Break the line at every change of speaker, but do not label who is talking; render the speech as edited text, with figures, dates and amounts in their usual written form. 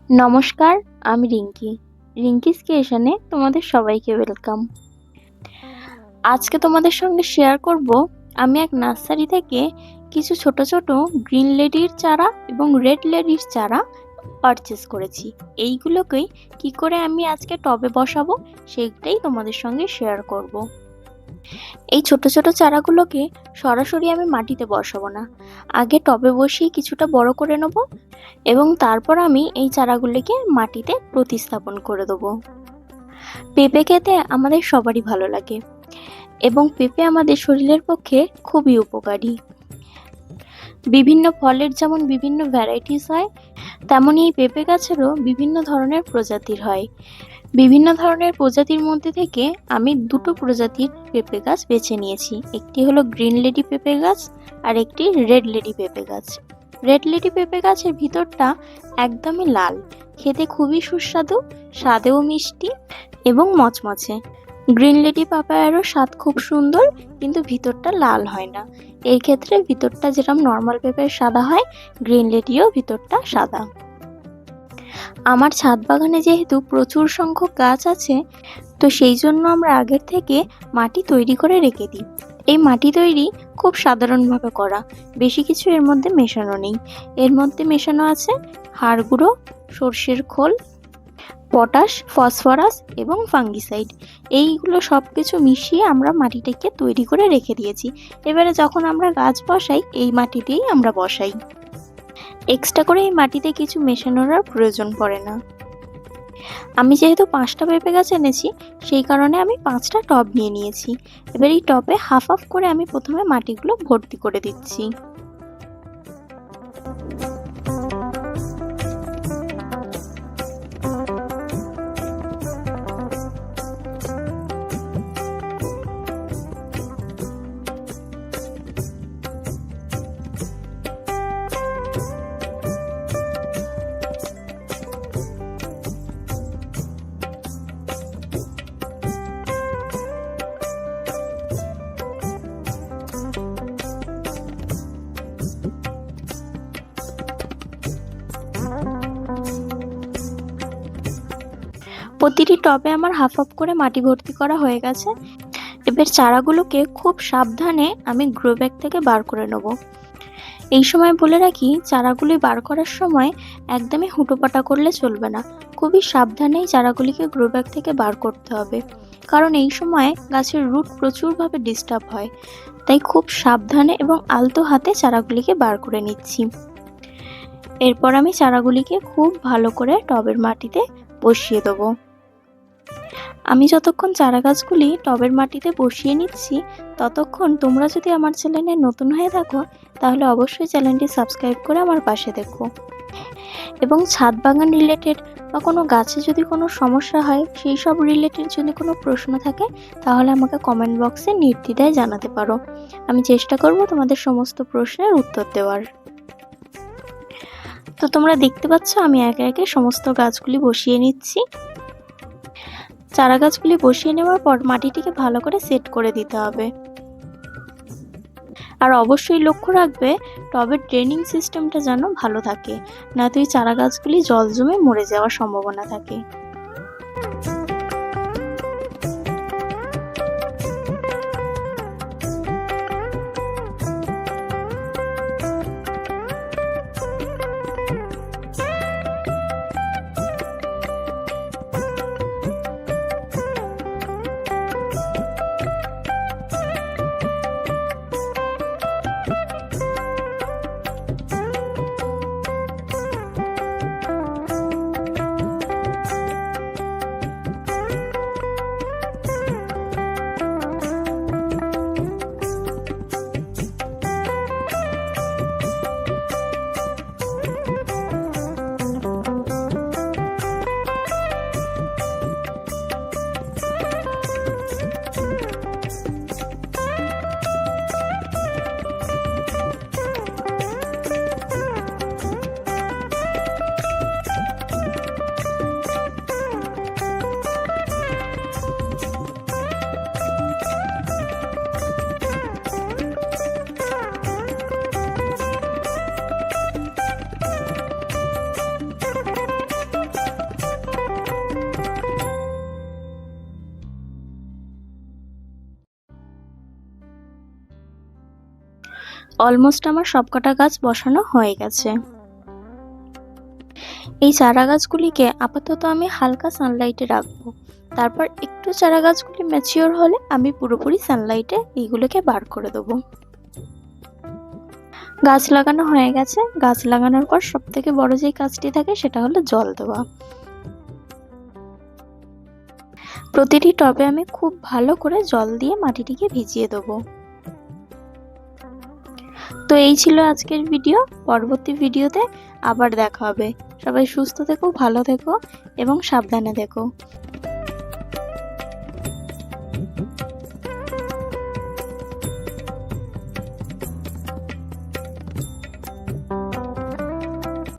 নমস্কার, আমি রিঙ্কিস ক্রিয়েশনে তোমাদের সবাইকে ওয়েলকাম। আজকে তোমাদের সঙ্গে শেয়ার করব আমি এক নার্সারি থেকে কিছু ছোট ছোট গ্রিন লেডির চারা এবং রেড লেডির চারা পারচেস করেছি। এইগুলোকেই কি করে আমি আজকে টবে বসাবো সেটাই তোমাদের সঙ্গে শেয়ার করব। এই ছোট ছোট চারাগুলোকে সরাসরি আমি মাটিতে বসাবো না, আগে টবে বসিয়ে কিছুটা বড় করে নেব এবং তারপর আমি এই চারাগুলিকে মাটিতে প্রতিস্থাপন করে দেবো। পেঁপে খেতে আমাদের সবারই ভালো লাগে এবং পেঁপে আমাদের শরীরের পক্ষে খুবই উপকারী। বিভিন্ন ফলের যেমন বিভিন্ন ভ্যারাইটিস হয়, তেমনি এই পেঁপে গাছেরও বিভিন্ন ধরনের প্রজাতির হয়। বিভিন্ন ধরনের প্রজাতির মধ্যে থেকে আমি দুটো প্রজাতির পেঁপে গাছ বেছে নিয়েছি। একটি হলো গ্রিন লেডি পেঁপে গাছ আর একটি রেড লেডি পেঁপে গাছ। রেড লেডি পেঁপে গাছের ভিতরটা একদমই লাল, খেতে খুবই সুস্বাদু, স্বাদেও মিষ্টি এবং মচমচে। গ্রিন লেডি পাপায়ারও স্বাদ খুব সুন্দর, কিন্তু ভিতরটা লাল হয় না। এই ক্ষেত্রে ভিতরটা যেরকম নর্মাল পেঁপের সাদা হয়, গ্রিন লেডিও ভিতরটা সাদা। আমার ছাদ বাগানে যেহেতু প্রচুর সংখ্যক গাছ আছে, তো সেই জন্য আমরা আগের থেকে মাটি তৈরি করে রেখে দিই। এই মাটি তৈরি খুব সাধারণভাবে করা, বেশি কিছু এর মধ্যে মেশানো নেই। এর মধ্যে মেশানো আছে হাড় গুঁড়ো, সর্ষের খোল, পটাশ, ফসফরাস এবং ফাঙ্গিসাইড। এইগুলো সব কিছু মিশিয়ে আমরা মাটিটাকে তৈরি করে রেখে দিয়েছি। এবারে যখন আমরা গাছ বসাই, এই মাটিতেই আমরা বসাই। এক্সট্রা করে এই মাটিতে কিছু মেশানোর আর প্রয়োজন পড়ে না। আমি যেহেতু 5টা পেঁপে গাছ এনেছি, সেই কারণে আমি 5টা টব নিয়ে নিয়েছি। এবার এই টবে হাফ হাফ করে আমি প্রথমে মাটিগুলো ভর্তি করে দিচ্ছি। প্রতিটি টবে আমার হাফ হাফ করে মাটি ভর্তি করা হয়ে গেছে। এবার চারাগুলোকে খুব সাবধানে আমি গ্রো ব্যাগ থেকে বার করে নেব। এই সময় বলে রাখি, চারাগুলি বার করার সময় একদমই হুটোপাটা করলে চলবে না। খুবই সাবধানেই চারাগুলিকে গ্রো ব্যাগ থেকে বার করতে হবে, কারণ এই সময় গাছের রুট প্রচুরভাবে ডিস্টার্ব হয়। তাই খুব সাবধানে এবং আলতো হাতে চারাগুলিকে বার করে নিচ্ছি। এরপর আমি চারাগুলিকে খুব ভালো করে টবের মাটিতে বসিয়ে দেবো। আমি যতক্ষণ চারা গাছগুলি টবের মাটিতে বসিয়ে নিচ্ছি, ততক্ষণ তোমরা যদি আমার চ্যানেলে নতুন হয়ে থাকো, তাহলে অবশ্যই চ্যানেলটি সাবস্ক্রাইব করে আমার পাশে দেখো। এবং ছাদ বাগান রিলেটেড বা কোনো গাছে যদি কোনো সমস্যা হয়, সেই সব রিলেটেড যদি কোনো প্রশ্ন থাকে, তাহলে আমাকে কমেন্ট বক্সে নির্দ্বিধায় জানাতে পারো। আমি চেষ্টা করব তোমাদের সমস্ত প্রশ্নের উত্তর দেওয়ার। তো তোমরা দেখতে পাচ্ছ আমি একে একে সমস্ত গাছগুলি বসিয়ে নিচ্ছি। চারা গাছগুলি বসিয়ে নেওয়ার পর মাটিটিকে ভালো করে সেট করে দিতে হবে। আর অবশ্যই লক্ষ্য রাখবে টবের ড্রেনিং সিস্টেমটা যেন ভালো থাকে, না তো এই চারা গাছগুলি জল জমে মরে যাওয়ার সম্ভাবনা থাকে। অলমোস্ট আমার সবকটা গাছ বসানো হয়ে গেছে। এই চারা গাছগুলিকে আপাতত আমি হালকা সানলাইটে রাখবো, তারপর একটু চারা গাছগুলি ম্যাচিওর হলে আমি পুরোপুরি সানলাইটে এইগুলোকে বার করে দেবো। গাছ লাগানো হয়ে গেছে। গাছ লাগানোর পর সব থেকে বড় যে কাজটি থাকে সেটা হলো জল দেওয়া। প্রতিটি টবে আমি খুব ভালো করে জল দিয়ে মাটিটিকে ভিজিয়ে দেবো। তো এই ছিল আজকের ভিডিও। পরবর্তী ভিডিওতে আবার দেখা হবে। সবাই সুস্থ থেকো, ভালো থেকো এবং সাবধানে থেকো।